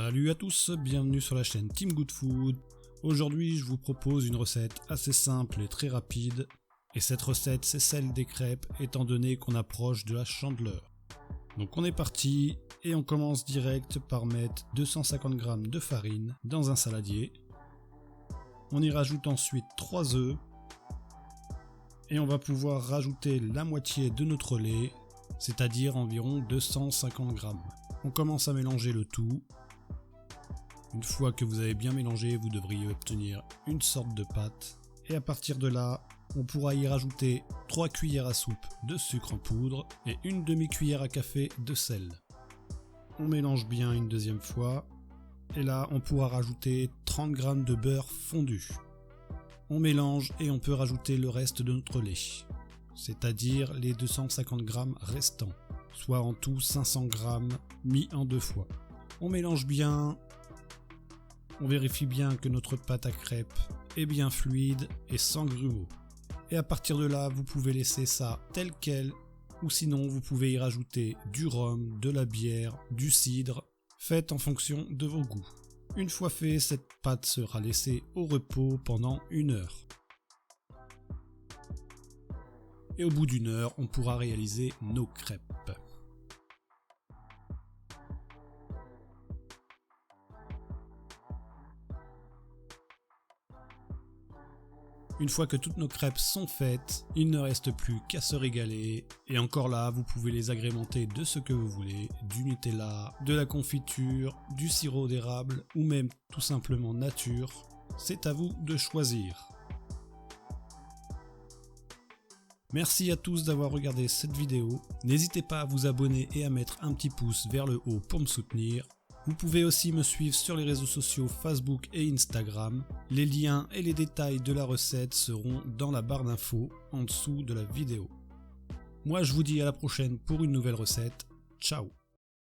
Salut à tous, bienvenue sur la chaîne Team Good Food. Aujourd'hui je vous propose une recette assez simple et très rapide. Et cette recette c'est celle des crêpes étant donné qu'on approche de la Chandeleur. Donc on est parti et on commence direct par mettre 250 g de farine dans un saladier. On y rajoute ensuite 3 œufs. Et on va pouvoir rajouter la moitié de notre lait, c'est-à-dire environ 250 g. On commence à mélanger le tout. Une fois que vous avez bien mélangé, vous devriez obtenir une sorte de pâte. Et à partir de là, on pourra y rajouter 3 cuillères à soupe de sucre en poudre et une demi-cuillère à café de sel. On mélange bien une deuxième fois. Et là, on pourra rajouter 30 g de beurre fondu. On mélange et on peut rajouter le reste de notre lait, c'est-à-dire les 250 g restants, soit en tout 500 g mis en 2 fois. On mélange bien, on vérifie bien que notre pâte à crêpes est bien fluide et sans grumeaux. Et à partir de là, vous pouvez laisser ça tel quel, ou sinon vous pouvez y rajouter du rhum, de la bière, du cidre, faites en fonction de vos goûts. Une fois fait, cette pâte sera laissée au repos pendant 1 heure. Et au bout d'1 heure, on pourra réaliser nos crêpes. Une fois que toutes nos crêpes sont faites, il ne reste plus qu'à se régaler. Et encore là, vous pouvez les agrémenter de ce que vous voulez, du Nutella, de la confiture, du sirop d'érable ou même tout simplement nature. C'est à vous de choisir. Merci à tous d'avoir regardé cette vidéo. N'hésitez pas à vous abonner et à mettre un petit pouce vers le haut pour me soutenir. Vous pouvez aussi me suivre sur les réseaux sociaux Facebook et Instagram. Les liens et les détails de la recette seront dans la barre d'infos en dessous de la vidéo. Moi je vous dis à la prochaine pour une nouvelle recette. Ciao!